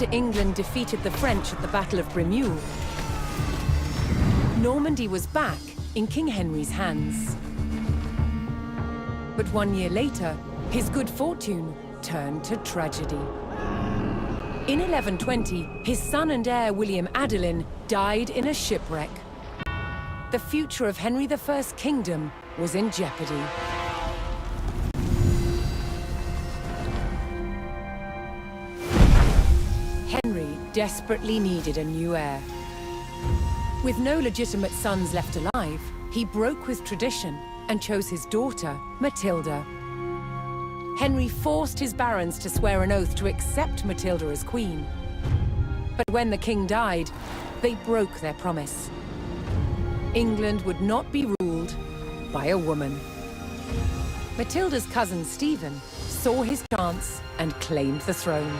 after England defeated the French at the Battle of Bremule, Normandy was back in King Henry's hands. But 1 year later, his good fortune turned to tragedy. In 1120, his son and heir William Adelin died in a shipwreck. The future of Henry I's kingdom was in jeopardy. Henry desperately needed a new heir. With no legitimate sons left alive, he broke with tradition and chose his daughter, Matilda. Henry forced his barons to swear an oath to accept Matilda as queen. But when the king died, they broke their promise. England would not be ruled by a woman. Matilda's cousin Stephen saw his chance and claimed the throne.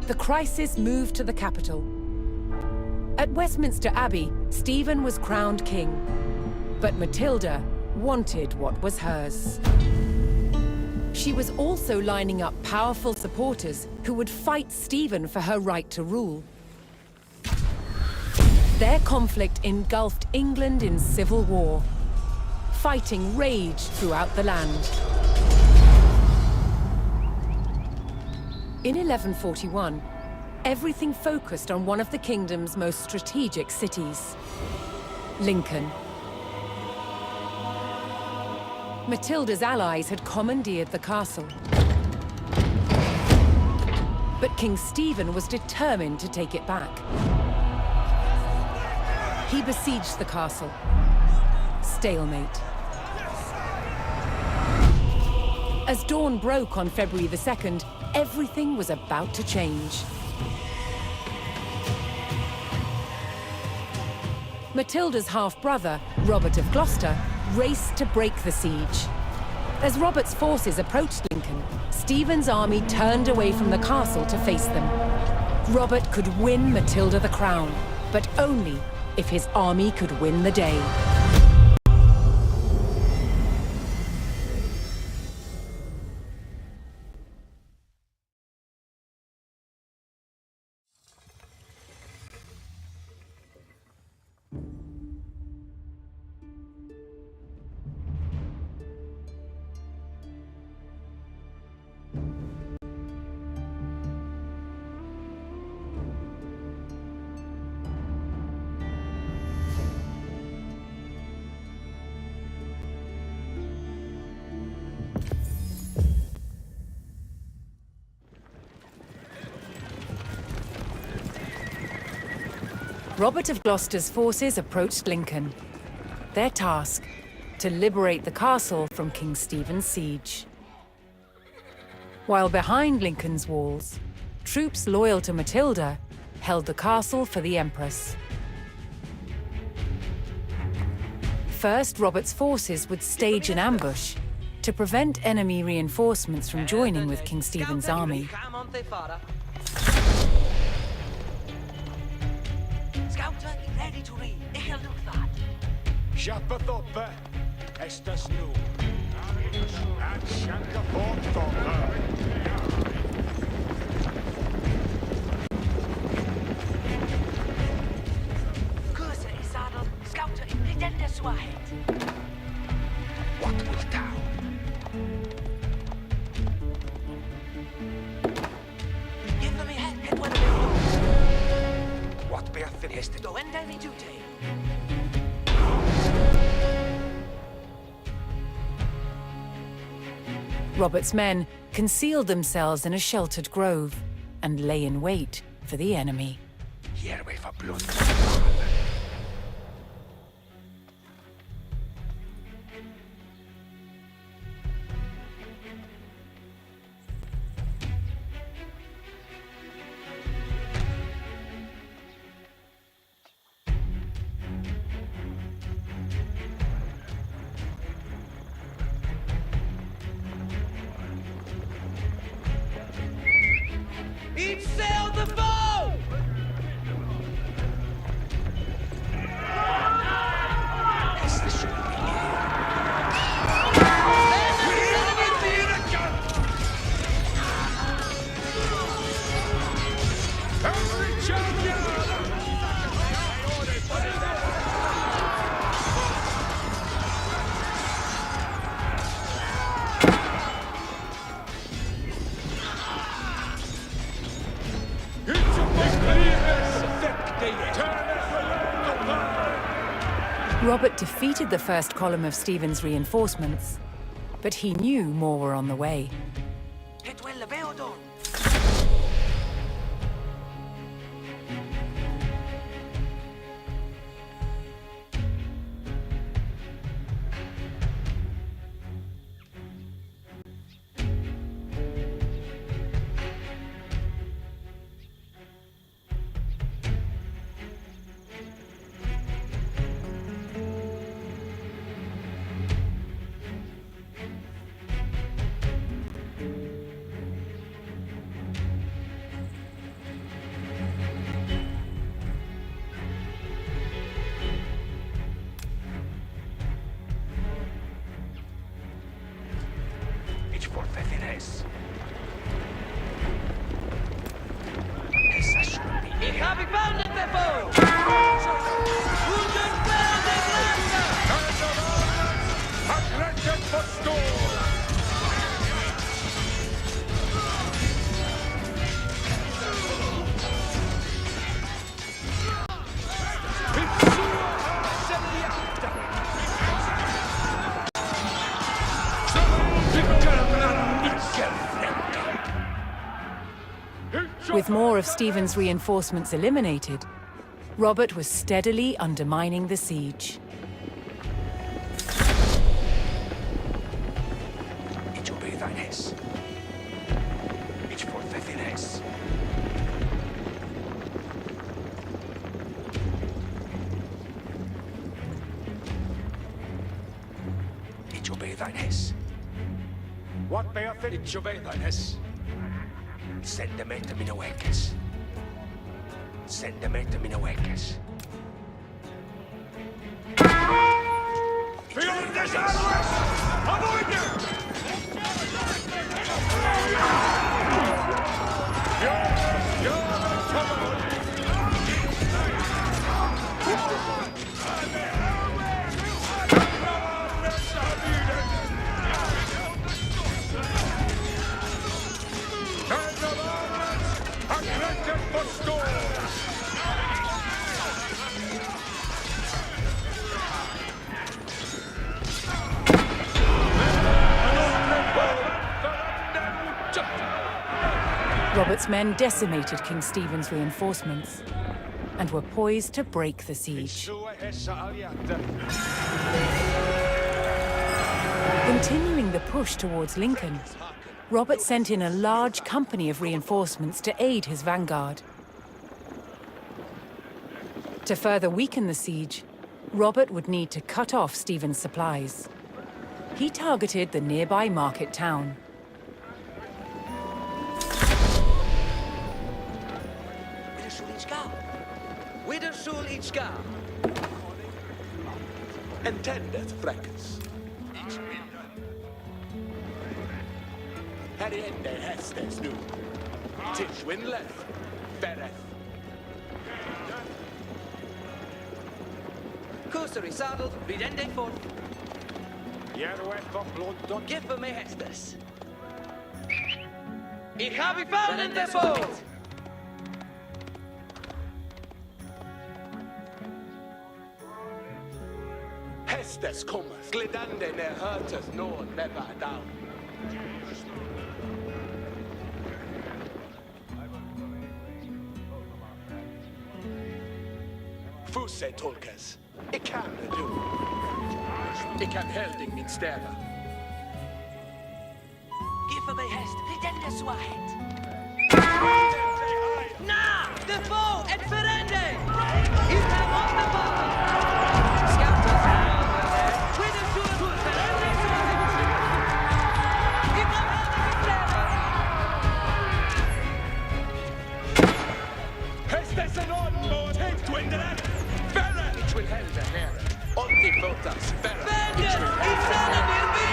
The crisis moved to the capital. At Westminster Abbey, Stephen was crowned king, but Matilda wanted what was hers. She was also lining up powerful supporters who would fight Stephen for her right to rule. Their conflict engulfed England in civil war. Fighting raged throughout the land. In 1141, everything focused on one of the kingdom's most strategic cities, Lincoln. Matilda's allies had commandeered the castle. But King Stephen was determined to take it back. He besieged the castle. Stalemate. As dawn broke on February the 2nd, everything was about to change. Matilda's half-brother, Robert of Gloucester, raced to break the siege. As Robert's forces approached Lincoln, Stephen's army turned away from the castle to face them. Robert could win Matilda the crown, but only if his army could win the day. Robert of Gloucester's forces approached Lincoln. Their task, to liberate the castle from King Stephen's siege. While behind Lincoln's walls, troops loyal to Matilda held the castle for the Empress. First, Robert's forces would stage an ambush to prevent enemy reinforcements from joining with King Stephen's army. Ready to read. Siapathopa, estas nu. At Shankapothopa. Kurse is saddle, scouter in Bridenda Swahet. What wilt thou? Give them a head when they what be a finished? Do end any duty. Robert's men concealed themselves in a sheltered grove and lay in wait for the enemy. Here we for blood. Each sail the foe! As the ship be here. Then the enemy Robert defeated the first column of Stephen's reinforcements, but he knew more were on the way. It will be done. Ich habe gefunden, Befehl! Guten With more of Stephen's reinforcements eliminated, Robert was steadily undermining the siege. Ich obey thine hess. Ich forfeit thine hess. Ich obey thine hess. What may I fit? Ich obey thine hess. Send them to mina wekkes. Send them to mina wekkes. Beyond this outwards! Avoid them! Robert's men decimated King Stephen's reinforcements and were poised to break the siege. Continuing the push towards Lincoln, Robert sent in a large company of reinforcements to aid his vanguard. To further weaken the siege, Robert would need to cut off Stephen's supplies. He targeted the nearby market town. Wieder sul ich ga. Entendeth, freckes. Heriende hestes nu. Tishwin left. Bereth. Kurseri saddled, ridende fort. Give me hestes. Ich habe gefunden, Befehl! Hestes cometh, glidande ne hurteth nor never down. Fusse tolkes, ik kan det du. Ik kan helding min städer. Give me hest, ridende swahet. Na, de foe, et verende! You have on the ball! Scouters now, with a tour, verende swahet! Give them Hestes en on, take to indirect. Verre, ich will helde her. Onti fotas, verre. Vengeance! Isana will be!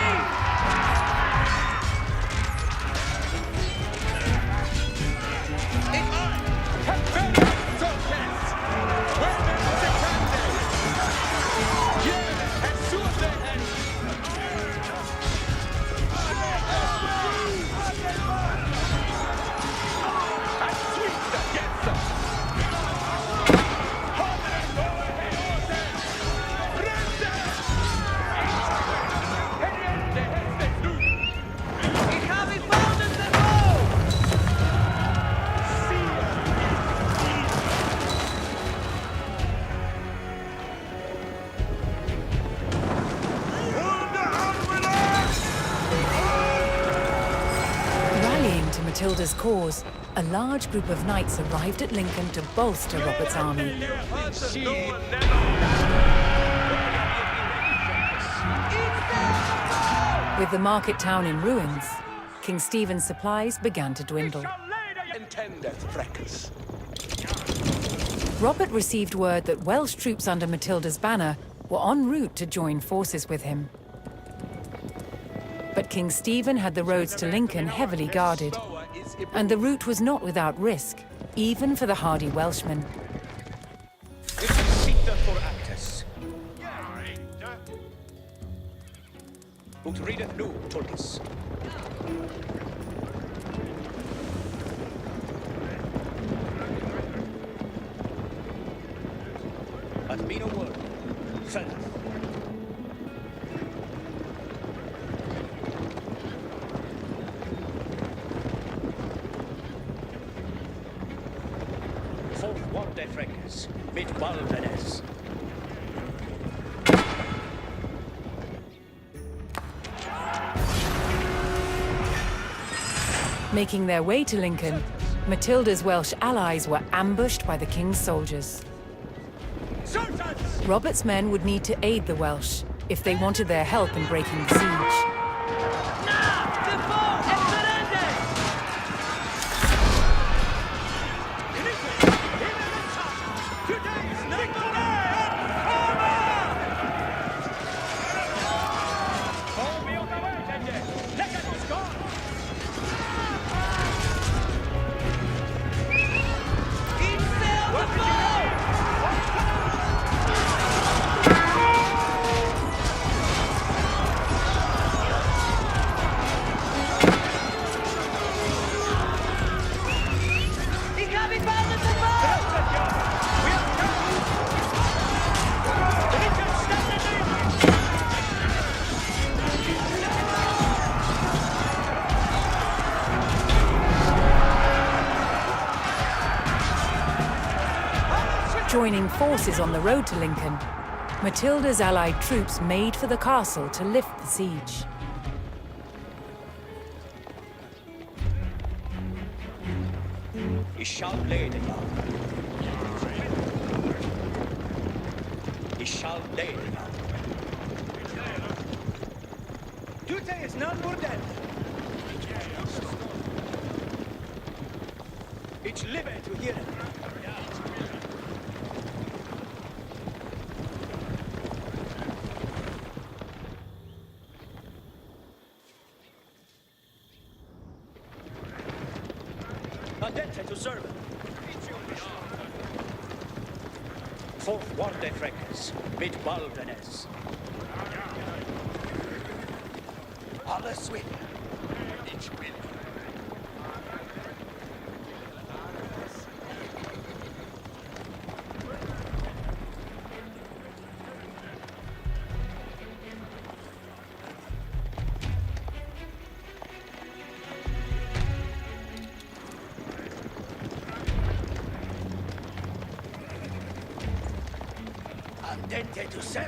Matilda's cause, a large group of knights arrived at Lincoln to bolster Robert's army. With the market town in ruins, King Stephen's supplies began to dwindle. Robert received word that Welsh troops under Matilda's banner were en route to join forces with him. But King Stephen had the roads to Lincoln heavily guarded, and the route was not without risk, even for the hardy Welshmen. Making their way to Lincoln, Matilda's Welsh allies were ambushed by the king's soldiers. Robert's men would need to aid the Welsh if they wanted their help in breaking the siege. Joining forces on the road to Lincoln, Matilda's allied troops made for the castle to lift the siege. It's live to hear it. Adente to serve. Fourth Warde Freckes, mit Baldenes. Alles win. Each win.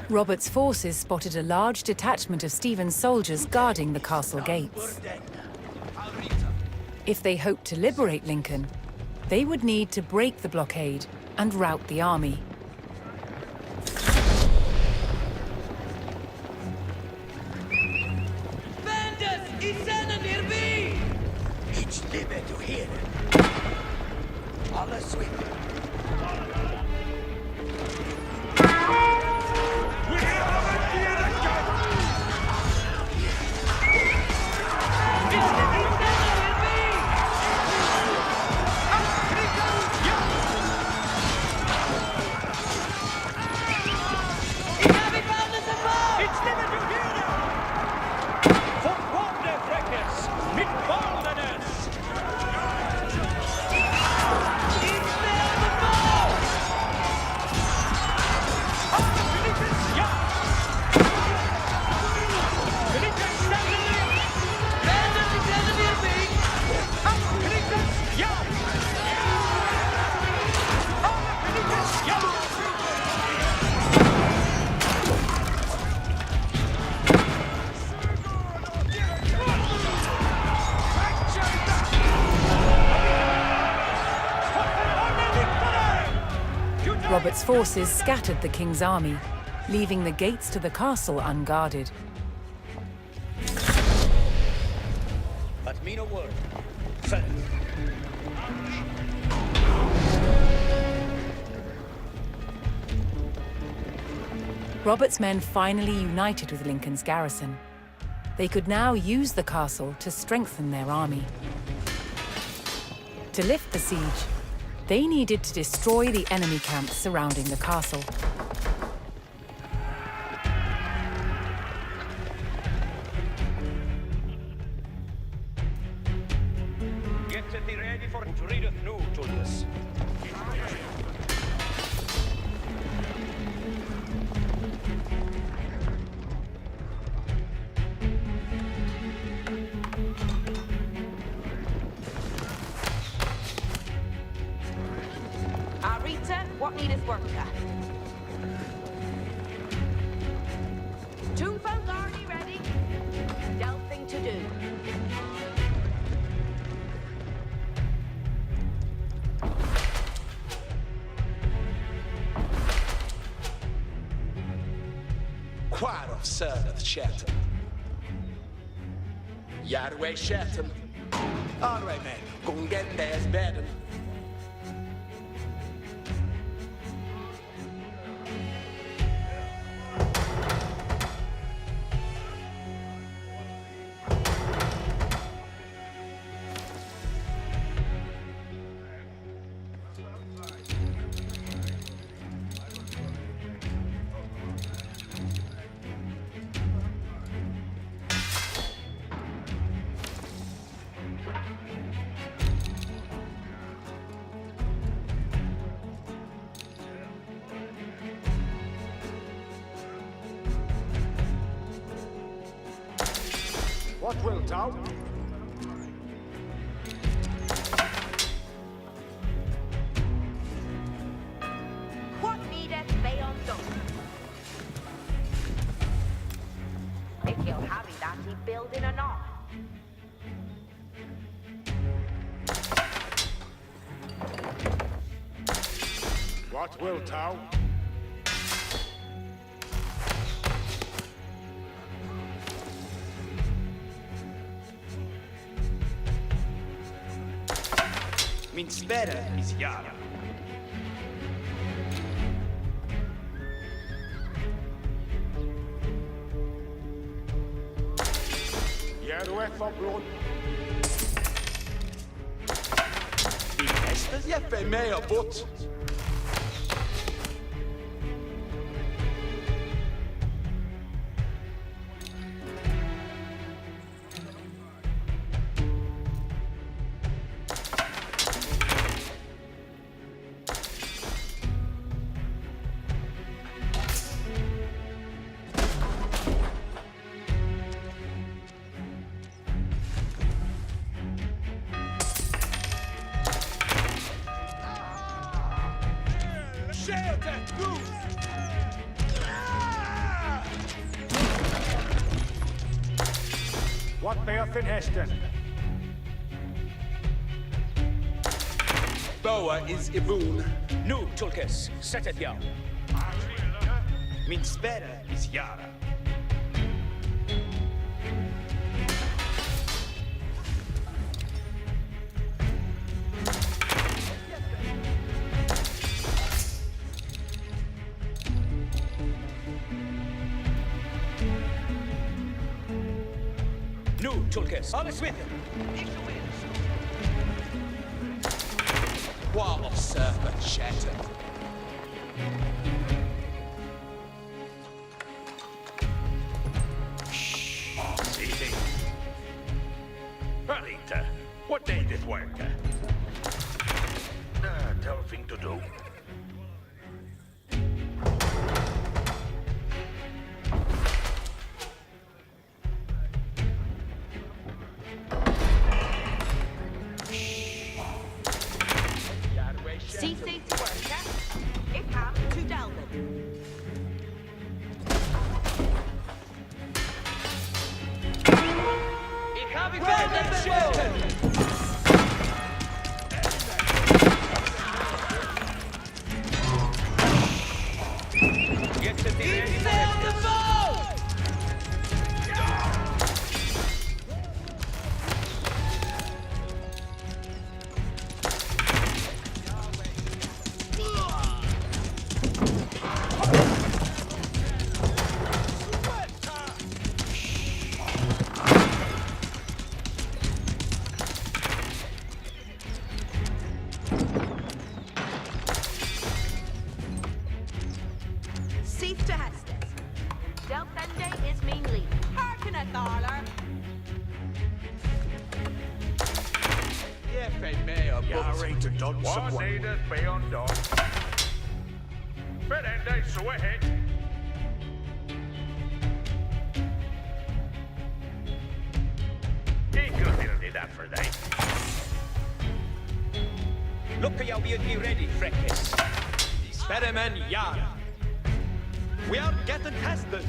Robert's forces spotted a large detachment of Stephen's soldiers guarding the castle gates. If they hoped to liberate Lincoln, they would need to break the blockade and rout the army. Robert's forces scattered the king's army, leaving the gates to the castle unguarded. But me no word. Fell. Robert's men finally united with Lincoln's garrison. They could now use the castle to strengthen their army. To lift the siege, they needed to destroy the enemy camps surrounding the castle. Get thee ready for it readeth new, Tullius. Arita, what needeth worker? Toonfolk already ready? Delphing to do. Quite of serveth Shetton. Yardway Shetton. All right, man. Go and get there's bedding. What wilt thou? What needeth they undone? If you'll have it that he building or not. What wilt thou? Min spera is Yara. Yardway for blood. Die beste Jeppe meer bot. What bearth in Heston? Boa is Iboon. Nu, Tulkes, seteth jou. Min spera is Yara. Nu, Tulkes, alles with him. What of serveth Shetton? Easy. Arita, what needeth worker? Tell thing to do. Cease to worker. It comes to Delvin. Ich habe to dodge What someone. needeth be undone. Ferende Suehet. He could do that for they. Look at you be ready, Freckes. Sperremen Yara. We are getting tested.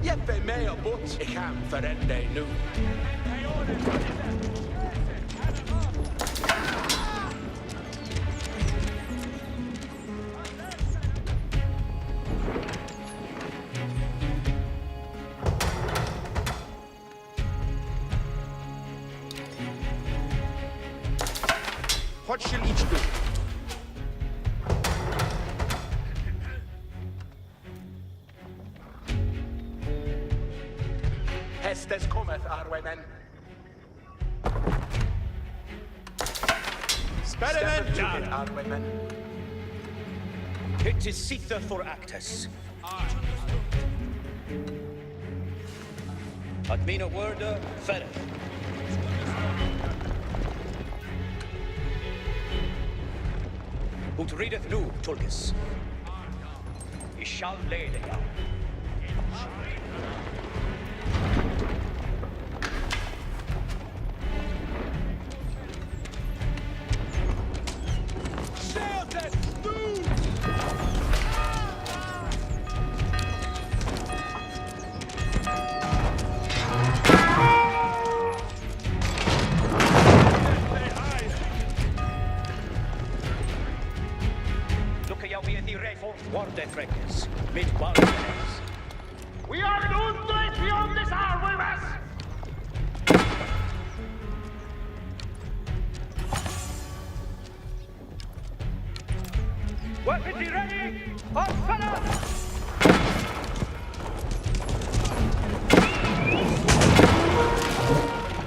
Jeppe med og bort. Jeg kan forende nu. What shall each do? Hestes cometh, Arwemen. Sperremen Yara. Arwemen. It is Sitha for Actus. Admina Worda, Ferret. Ut readeth nu, Tulkis. He shall lay the down. Look at you be the red for Warde Freckes. Mid Barnes. We are undone beyond this hour, we must. Weapons ready? On fire!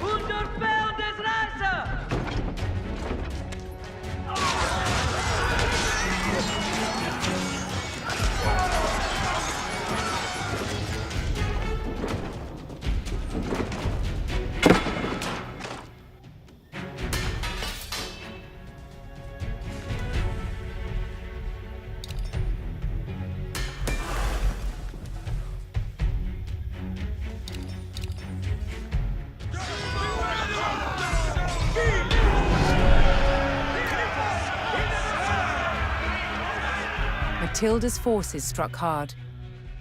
Unterfeld des Reiser! Matilda's forces struck hard,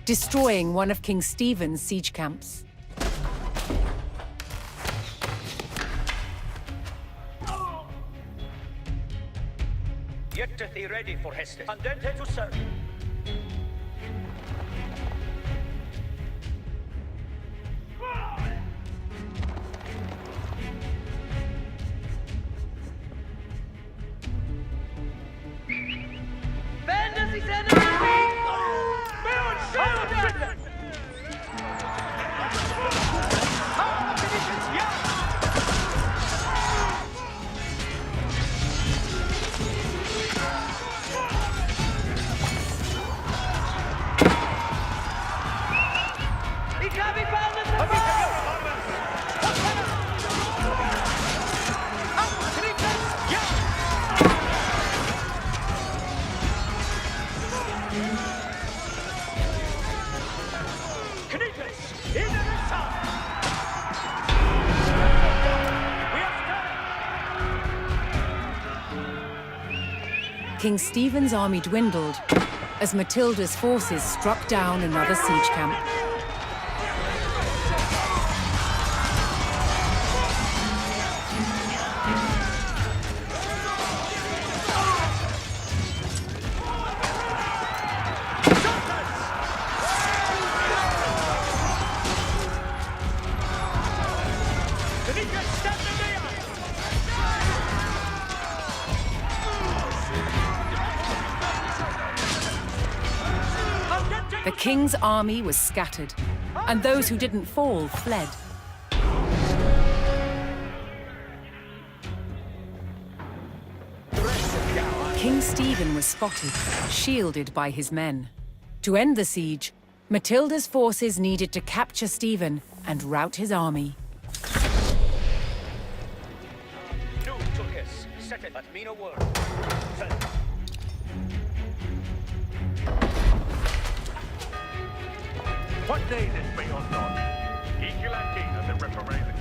destroying one of King Stephen's siege camps. Get thee ready for Hestes. Andente to serve. Bände sich seine Musik! Ich hab ihn King Stephen's army dwindled as Matilda's forces struck down another siege camp. The king's army was scattered, and those who didn't fall fled. King Stephen was spotted, shielded by his men. To end the siege, Matilda's forces needed to capture Stephen and rout his army. Yes, set it, but mean a word. Tell What day this be unknown? Equal and king of the reparations.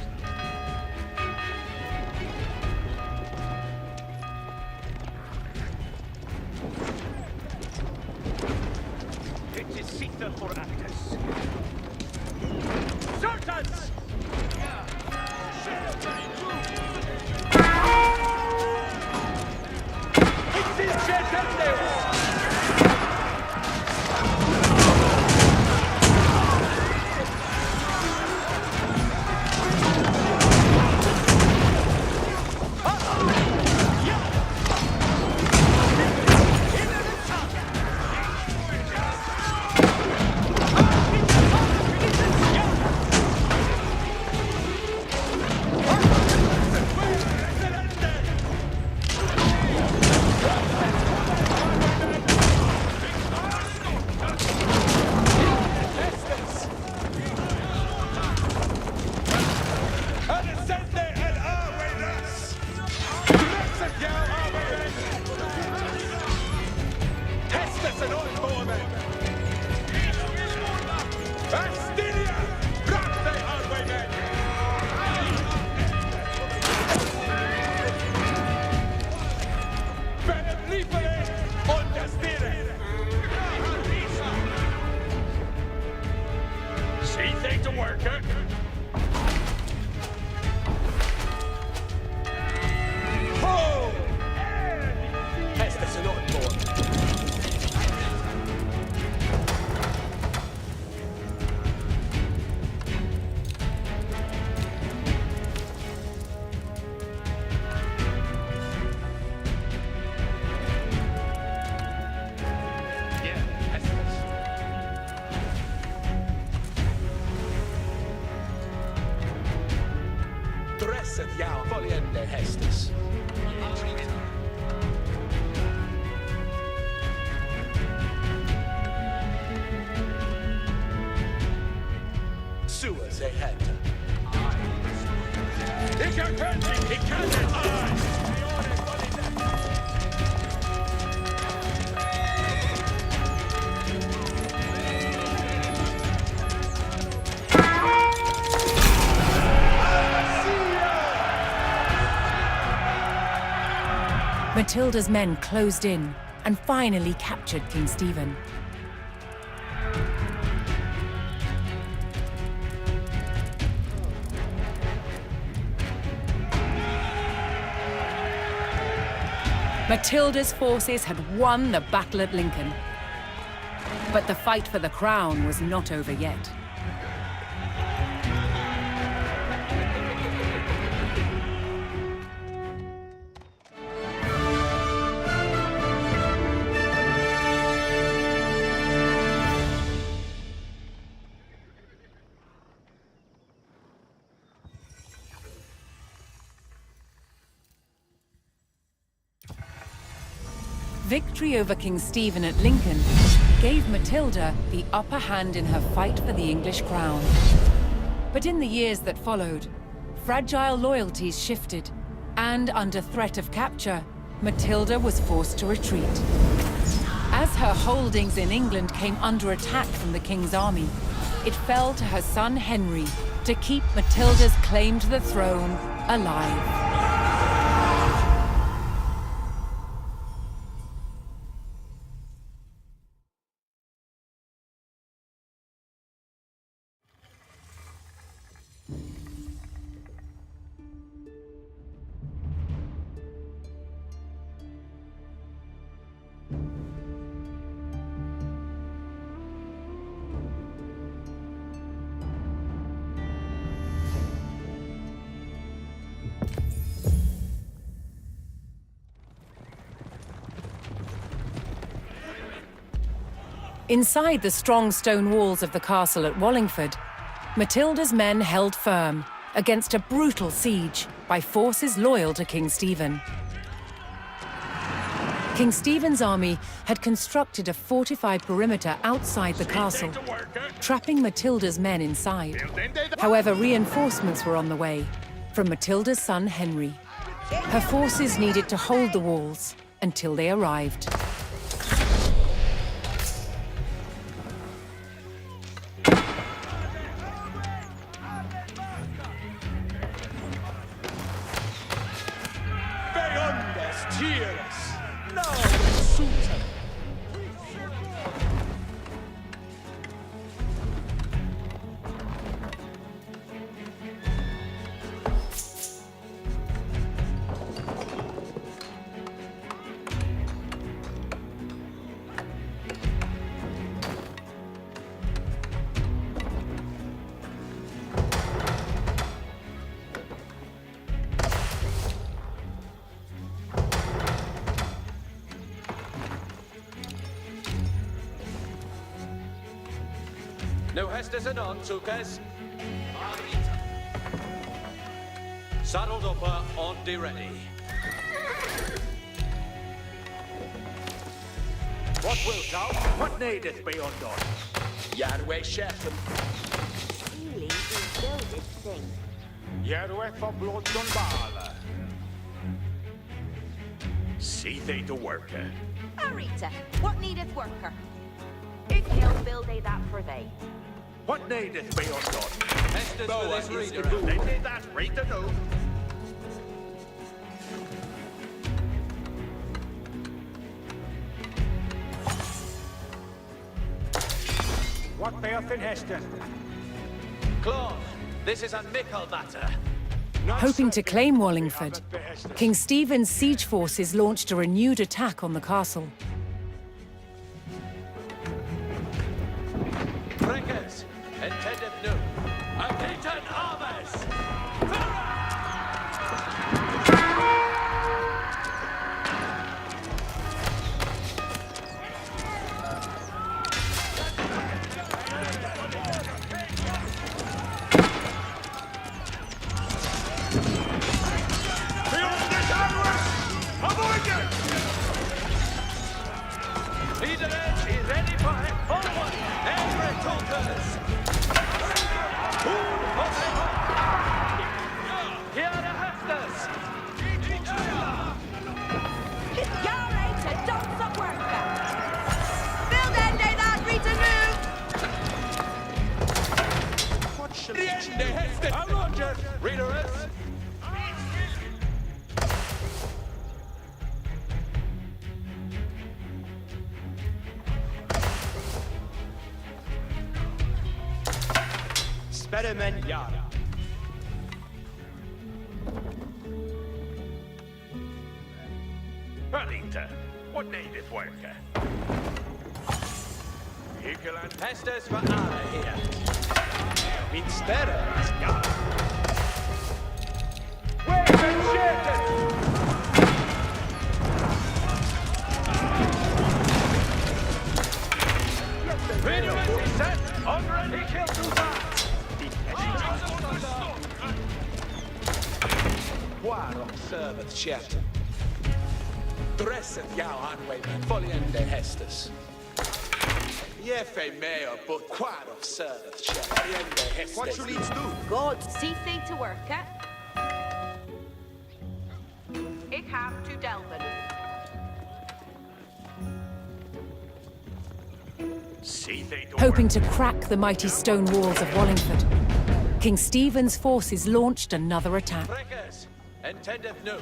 it is Sita for Actus. Sultans! It is Jetendez! See thing to work, huh? Ho! Estes and Otborn. Yeah, Estes. Dresseth jou voliende Hestes. Suas e het. Ik herken die, ik ken het aan! Matilda's men closed in and finally captured King Stephen. Matilda's forces had won the battle at Lincoln. But the fight for the crown was not over yet. Victory over King Stephen at Lincoln gave Matilda the upper hand in her fight for the English crown. But in the years that followed, fragile loyalties shifted, and under threat of capture, Matilda was forced to retreat. As her holdings in England came under attack from the king's army, it fell to her son Henry to keep Matilda's claim to the throne alive. Inside the strong stone walls of the castle at Wallingford, Matilda's men held firm against a brutal siege by forces loyal to King Stephen. King Stephen's army had constructed a fortified perimeter outside the castle, trapping Matilda's men inside. However, reinforcements were on the way from Matilda's son Henry. Her forces needed to hold the walls until they arrived. Beyondes tieres. No, Susan. No Hestes and on, Tukes. Saddled upper on de ready. What wilt thou? What needeth be undone? Yahweh Shechem. Really, you builded thing. Yerwe for blood Dunbala. See thee to work. Arita, what needeth worker? If he'll build they that for thee. What needeth be undone? Hestes Boa for this is reader. the They did that, read the note. What bearth in Heston? Claude, this is a mickle matter. Hoping to claim Wallingford, King Stephen's siege forces launched a renewed attack on the castle. Breakers, intended new. Apitan armors! Leader is ready for him. Forward! Every talkers! Here are the Hestes! Yarata, don't stop worker! Build end they that return move! What shall the end they Heston? I'm Roger! Reader is... Experiment Yara. Arita, what needeth work? Higgeland. Hestes for Anna here. Minstera is Yara. Reader is set! Already killed two sides! Quarum serveth Shefton. Dresseth Yao Hanwayman, Foliende Hestus. Yefe meo, but quarum serveth Shefton. Foliende Hestus. What shall each do? God, see thee to worker. Ik have to delven. See thee to Hoping work. to crack the mighty stone walls of Wallingford, King Stephen's forces launched another attack. Breakers, intended new.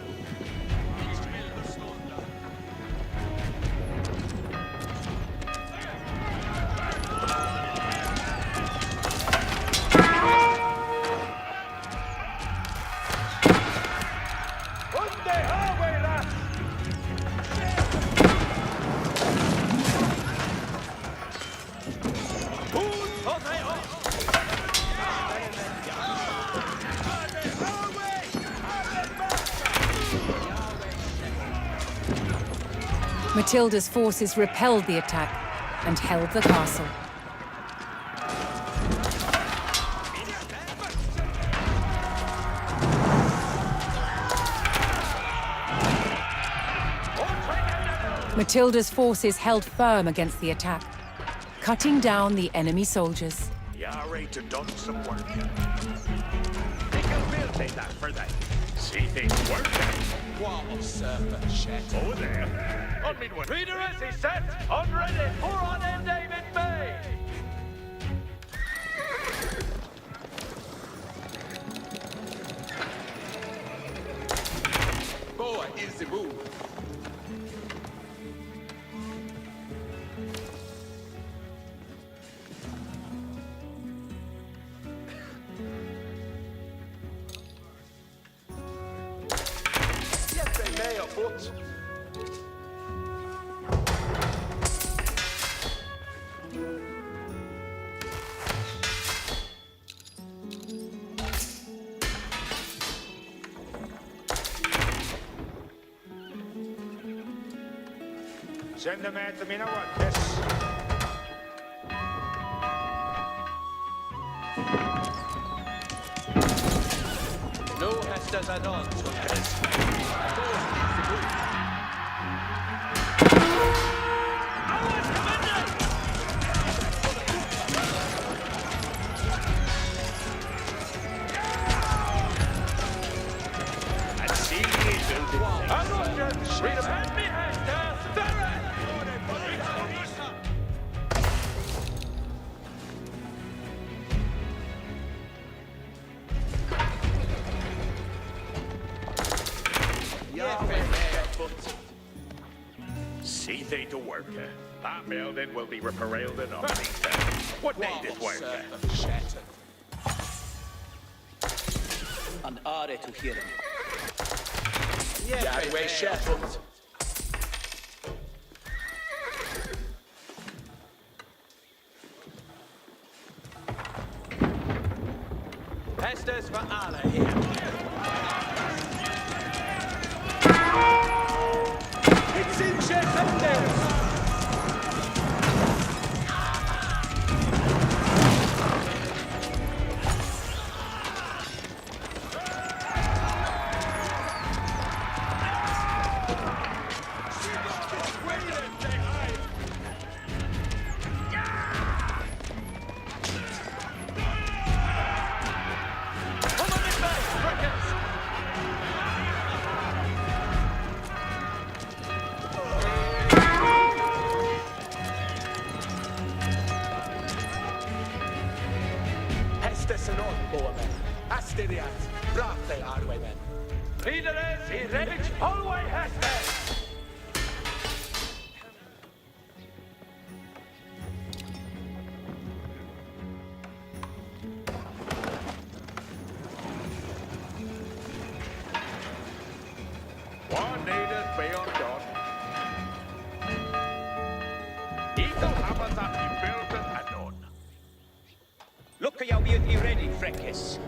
Matilda's forces repelled the attack and held the castle. Matilda's forces held firm against the attack, cutting down the enemy soldiers. Yarata done some work. They can build they that for that. See See things working. What a surfer shit. Over there. On midway. Reader is he set. On ready. Pour on in David Bay. Boy, is the move. Jeppe med och bort. Send them out to me now, what this? No hästas add-ons, hookers. And see ye building. And Roger. Read hand me Hester. Ferret. Jeppe med och bort. See they to work. That building will be reparalled in Arlington. What What need it a work? surfer shit. An are to hear him. Jeppe med Sheffield. Hästas för alla här. It's in Sheffield. Hästas en ordbåmen. Asterias. Brat dig, Arwaymen. Reader is he ready? Always Hester. One needed beyond God. Eagle hammers up you built it anon. Look at your beauty ready, Freckis.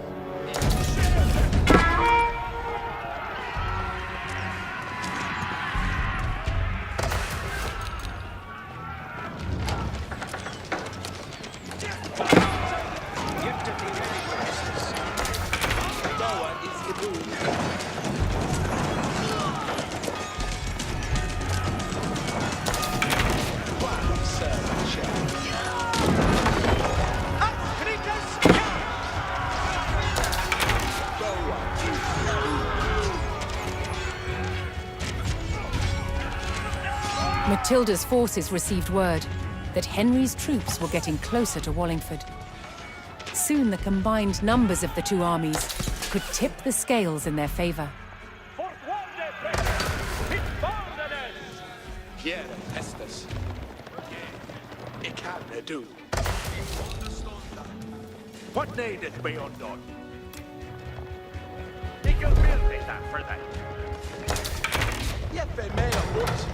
Noah is the boom. What a surfer shit. Matilda's forces received word that Henry's troops were getting closer to Wallingford. Soon the combined numbers of the two armies could tip the scales in their favor. Pierre Estes. It can do. What needed beyond done? Eagle built it that for that. Jeppe med och bort.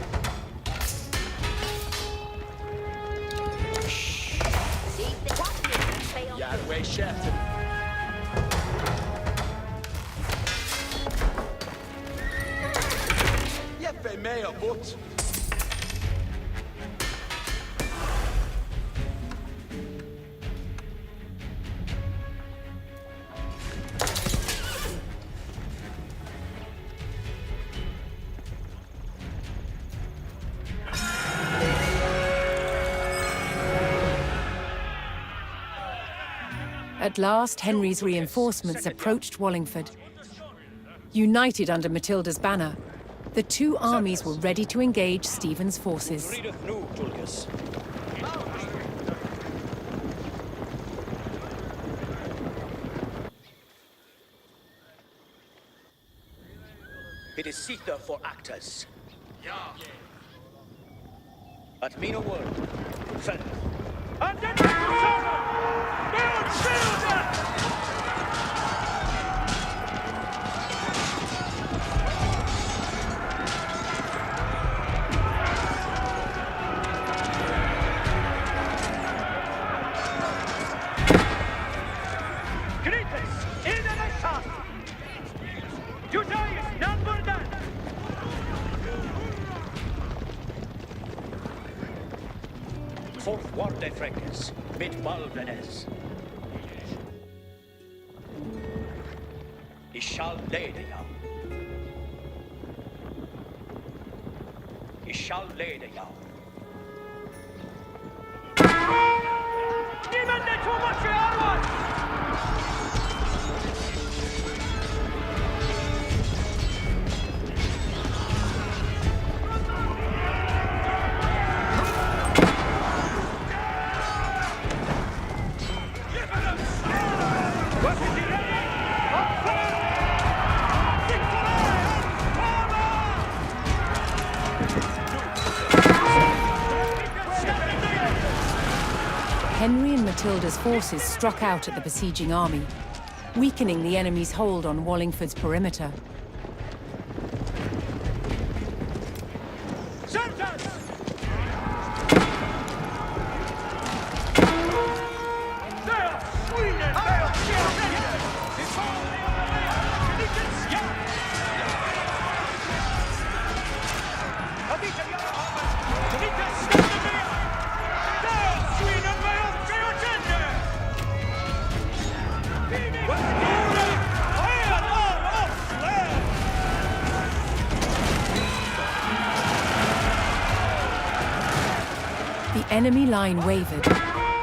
Järway Sheffield. Jeppe med och bort. At last, Henry's reinforcements approached Wallingford. United under Matilda's banner, the two armies were ready to engage Stephen's forces. Readeth new, Tullius. It is Caesar for actors. At mean a word, friend. Fourth Warde Francis, mit Balvenes. Ich shall lede jou. Ich shall lede jou. Niemand nicht too much at once! Henry and Matilda's forces struck out at the besieging army, weakening the enemy's hold on Wallingford's perimeter. The enemy line wavered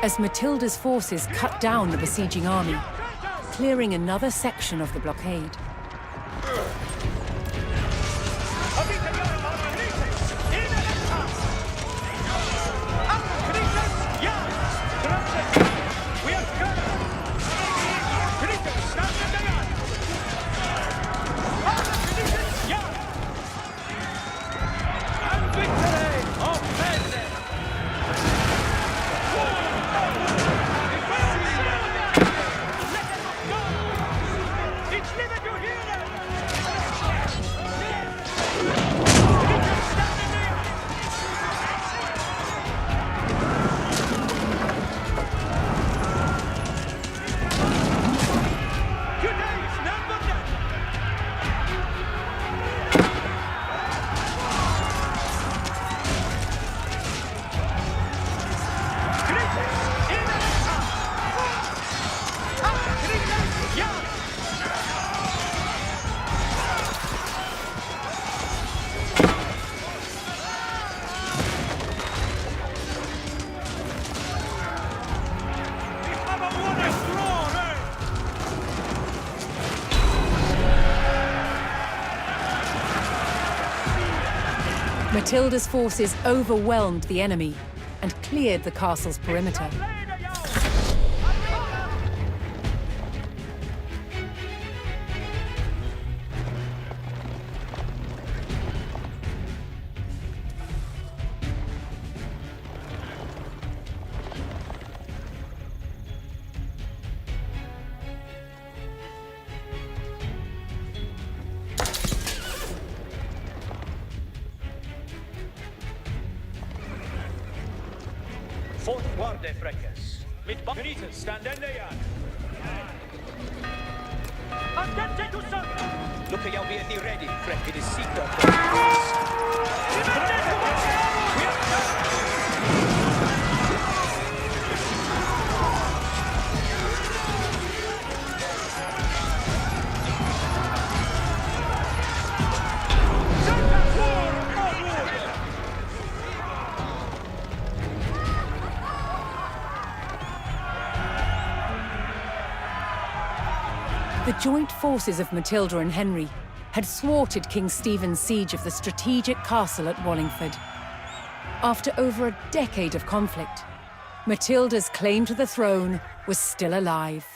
as Matilda's forces cut down the besieging army, clearing another section of the blockade. Matilda's forces overwhelmed the enemy and cleared the castle's perimeter. Fourth Warde Francis, mit Benitez, stand in der Jagd. Look at you be ready, Frank. It is Caesar for The joint forces of Matilda and Henry had thwarted King Stephen's siege of the strategic castle at Wallingford. After over a decade of conflict, Matilda's claim to the throne was still alive.